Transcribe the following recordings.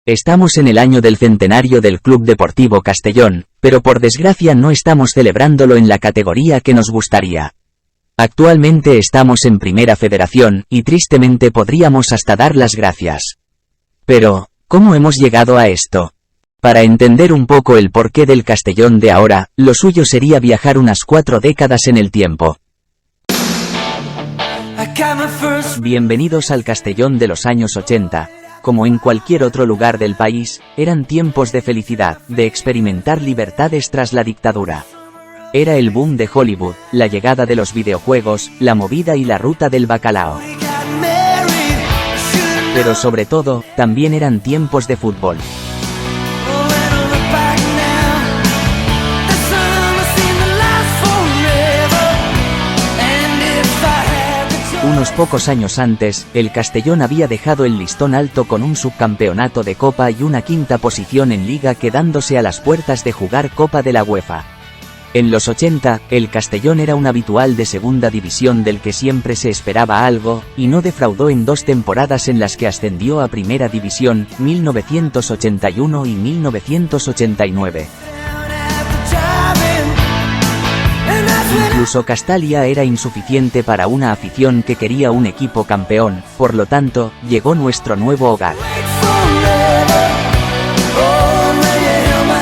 Estamos en el año del centenario del Club Deportivo Castellón, pero por desgracia no estamos celebrándolo en la categoría que nos gustaría. Actualmente estamos en Primera Federación, y tristemente podríamos hasta dar las gracias. Pero, ¿cómo hemos llegado a esto? Para entender un poco el porqué del Castellón de ahora, lo suyo sería viajar unas 4 décadas en el tiempo. Bienvenidos al Castellón de los años 80. Como en cualquier otro lugar del país, eran tiempos de felicidad, de experimentar libertades tras la dictadura. Era el boom de Hollywood, la llegada de los videojuegos, la movida y la ruta del bacalao. Pero sobre todo, también eran tiempos de fútbol. Unos pocos años antes, el Castellón había dejado el listón alto con un subcampeonato de Copa y una 5ª posición en Liga, quedándose a las puertas de jugar Copa de la UEFA. En los 80, el Castellón era un habitual de segunda división del que siempre se esperaba algo, y no defraudó en 2 temporadas en las que ascendió a Primera División, 1981 y 1989. Incluso Castalia era insuficiente para una afición que quería un equipo campeón, por lo tanto, llegó nuestro nuevo hogar.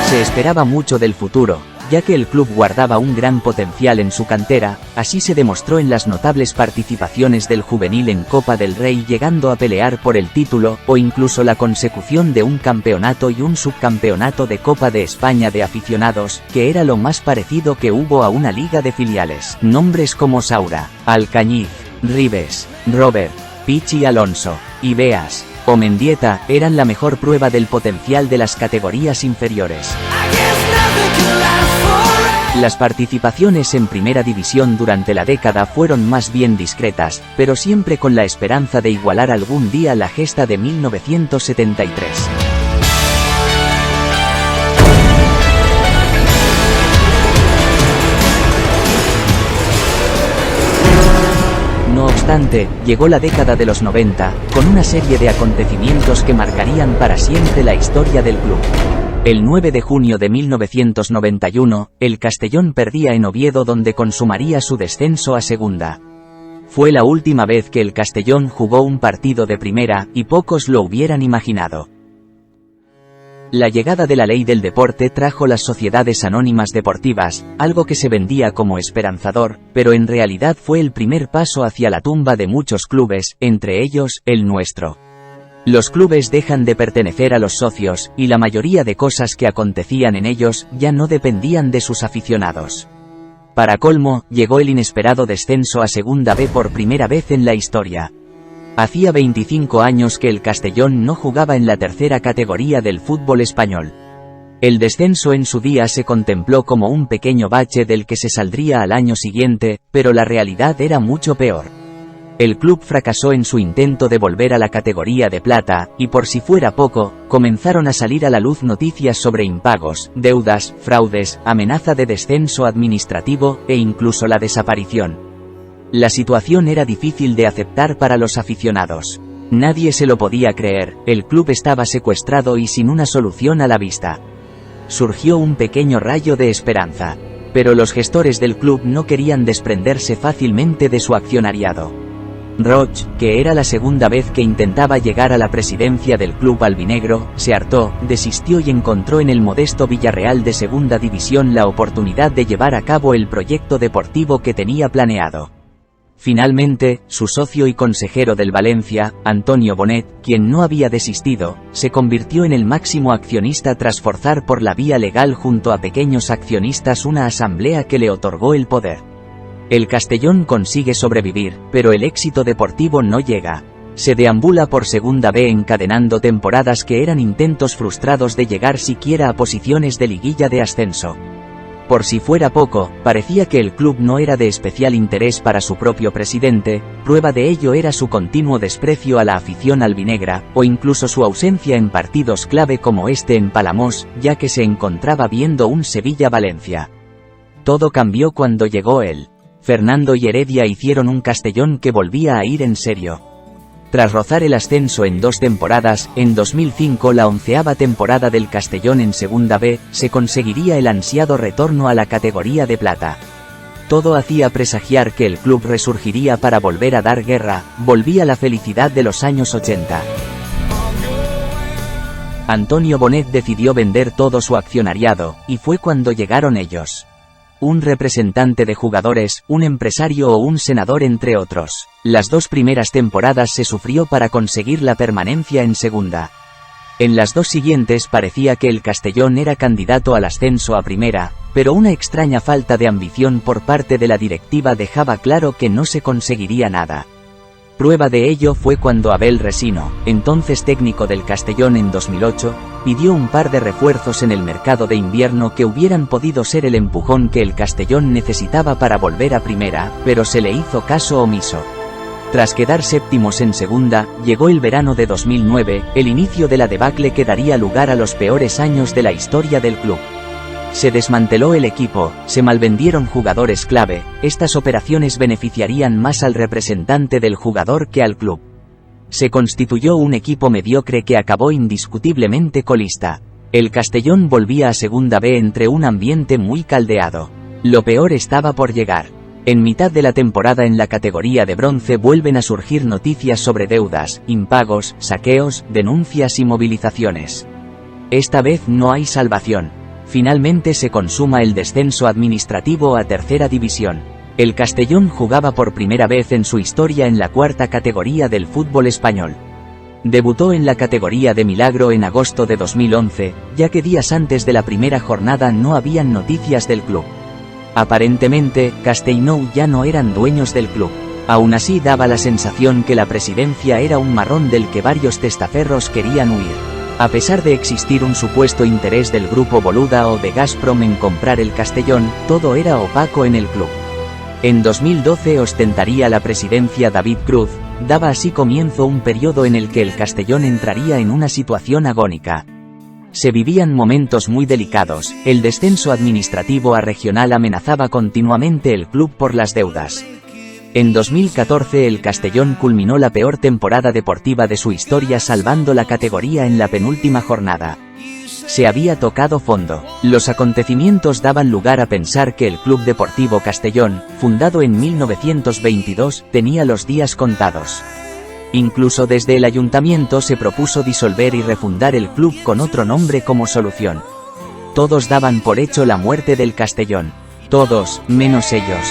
Se esperaba mucho del futuro, ya que el club guardaba un gran potencial en su cantera, así se demostró en las notables participaciones del juvenil en Copa del Rey, llegando a pelear por el título, o incluso la consecución de un campeonato y un subcampeonato de Copa de España de aficionados, que era lo más parecido que hubo a una liga de filiales. Nombres como Saura, Alcañiz, Ribes, Robert, Pichi Alonso, Ibeas o Mendieta eran la mejor prueba del potencial de las categorías inferiores. Las participaciones en Primera División durante la década fueron más bien discretas, pero siempre con la esperanza de igualar algún día la gesta de 1973. No obstante, llegó la década de los 90, con una serie de acontecimientos que marcarían para siempre la historia del club. El 9 de junio de 1991, el Castellón perdía en Oviedo, donde consumaría su descenso a segunda. Fue la última vez que el Castellón jugó un partido de primera, y pocos lo hubieran imaginado. La llegada de la ley del deporte trajo las sociedades anónimas deportivas, algo que se vendía como esperanzador, pero en realidad fue el primer paso hacia la tumba de muchos clubes, entre ellos, el nuestro. Los clubes dejan de pertenecer a los socios, y la mayoría de cosas que acontecían en ellos ya no dependían de sus aficionados. Para colmo, llegó el inesperado descenso a Segunda B por primera vez en la historia. Hacía 25 años que el Castellón no jugaba en la tercera categoría del fútbol español. El descenso en su día se contempló como un pequeño bache del que se saldría al año siguiente, pero la realidad era mucho peor. El club fracasó en su intento de volver a la categoría de plata, y por si fuera poco, comenzaron a salir a la luz noticias sobre impagos, deudas, fraudes, amenaza de descenso administrativo, e incluso la desaparición. La situación era difícil de aceptar para los aficionados. Nadie se lo podía creer, el club estaba secuestrado y sin una solución a la vista. Surgió un pequeño rayo de esperanza. Pero los gestores del club no querían desprenderse fácilmente de su accionariado. Roch, que era la segunda vez que intentaba llegar a la presidencia del club albinegro, se hartó, desistió y encontró en el modesto Villarreal de Segunda División la oportunidad de llevar a cabo el proyecto deportivo que tenía planeado. Finalmente, su socio y consejero del Valencia, Antonio Bonet, quien no había desistido, se convirtió en el máximo accionista tras forzar por la vía legal junto a pequeños accionistas una asamblea que le otorgó el poder. El Castellón consigue sobrevivir, pero el éxito deportivo no llega. Se deambula por Segunda B encadenando temporadas que eran intentos frustrados de llegar siquiera a posiciones de liguilla de ascenso. Por si fuera poco, parecía que el club no era de especial interés para su propio presidente, prueba de ello era su continuo desprecio a la afición albinegra, o incluso su ausencia en partidos clave como este en Palamós, ya que se encontraba viendo un Sevilla-Valencia. Todo cambió cuando llegó él. Fernando y Heredia hicieron un Castellón que volvía a ir en serio. Tras rozar el ascenso en 2 temporadas, en 2005 la 11ª temporada del Castellón en Segunda B, se conseguiría el ansiado retorno a la categoría de plata. Todo hacía presagiar que el club resurgiría para volver a dar guerra, volvía la felicidad de los años 80. Antonio Bonet decidió vender todo su accionariado, y fue cuando llegaron ellos. Un representante de jugadores, un empresario o un senador entre otros. Las 2 primeras temporadas se sufrió para conseguir la permanencia en segunda. En las 2 siguientes parecía que el Castellón era candidato al ascenso a primera, pero una extraña falta de ambición por parte de la directiva dejaba claro que no se conseguiría nada. Prueba de ello fue cuando Abel Resino, entonces técnico del Castellón en 2008, pidió un par de refuerzos en el mercado de invierno que hubieran podido ser el empujón que el Castellón necesitaba para volver a primera, pero se le hizo caso omiso. Tras quedar séptimos en segunda, llegó el verano de 2009, el inicio de la debacle que daría lugar a los peores años de la historia del club. Se desmanteló el equipo, se malvendieron jugadores clave, estas operaciones beneficiarían más al representante del jugador que al club. Se constituyó un equipo mediocre que acabó indiscutiblemente colista. El Castellón volvía a Segunda B entre un ambiente muy caldeado. Lo peor estaba por llegar. En mitad de la temporada en la categoría de bronce vuelven a surgir noticias sobre deudas, impagos, saqueos, denuncias y movilizaciones. Esta vez no hay salvación. Finalmente se consuma el descenso administrativo a tercera división. El Castellón jugaba por primera vez en su historia en la 4ª categoría del fútbol español. Debutó en la categoría de Milagro en agosto de 2011, ya que días antes de la primera jornada no habían noticias del club. Aparentemente, Castellnou ya no eran dueños del club. Aún así daba la sensación que la presidencia era un marrón del que varios testaferros querían huir. A pesar de existir un supuesto interés del grupo Boluda o de Gazprom en comprar el Castellón, todo era opaco en el club. En 2012 ostentaría la presidencia David Cruz, daba así comienzo un periodo en el que el Castellón entraría en una situación agónica. Se vivían momentos muy delicados, el descenso administrativo a regional amenazaba continuamente el club por las deudas. En 2014 el Castellón culminó la peor temporada deportiva de su historia salvando la categoría en la penúltima jornada. Se había tocado fondo. Los acontecimientos daban lugar a pensar que el Club Deportivo Castellón, fundado en 1922, tenía los días contados. Incluso desde el ayuntamiento se propuso disolver y refundar el club con otro nombre como solución. Todos daban por hecho la muerte del Castellón. Todos, menos ellos.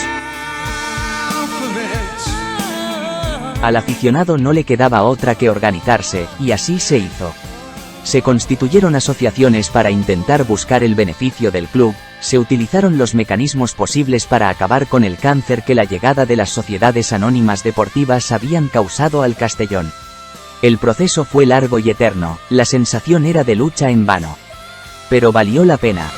Al aficionado no le quedaba otra que organizarse, y así se hizo. Se constituyeron asociaciones para intentar buscar el beneficio del club, se utilizaron los mecanismos posibles para acabar con el cáncer que la llegada de las sociedades anónimas deportivas habían causado al Castellón. El proceso fue largo y eterno, la sensación era de lucha en vano. Pero valió la pena.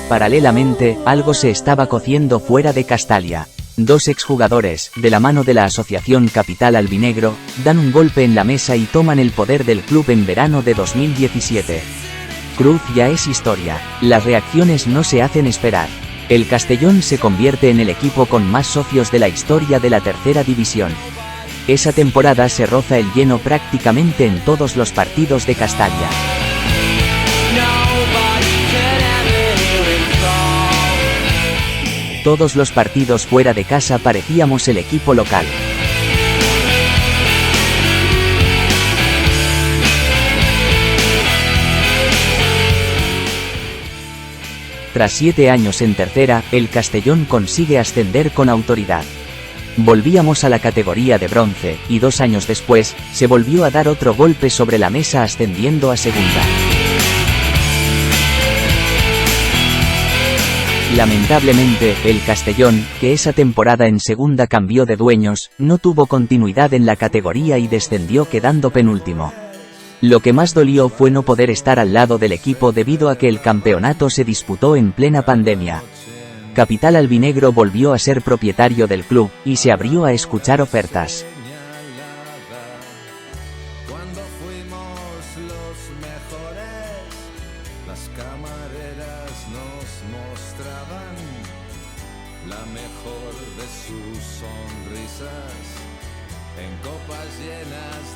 Paralelamente, algo se estaba cociendo fuera de Castalia. 2 exjugadores, de la mano de la asociación Capital Albinegro, dan un golpe en la mesa y toman el poder del club en verano de 2017. Cruz ya es historia. Las reacciones no se hacen esperar. El Castellón se convierte en el equipo con más socios de la historia de la tercera división. Esa temporada se roza el lleno prácticamente en todos los partidos de Castalia. Todos los partidos fuera de casa parecíamos el equipo local. Tras 7 años en tercera, el Castellón consigue ascender con autoridad. Volvíamos a la categoría de bronce, y 2 años después, se volvió a dar otro golpe sobre la mesa ascendiendo a segunda. Lamentablemente, el Castellón, que esa temporada en segunda cambió de dueños, no tuvo continuidad en la categoría y descendió quedando penúltimo. Lo que más dolió fue no poder estar al lado del equipo debido a que el campeonato se disputó en plena pandemia. Capital Albinegro volvió a ser propietario del club, y se abrió a escuchar ofertas. la mejor de sus sonrisas, en copas llenas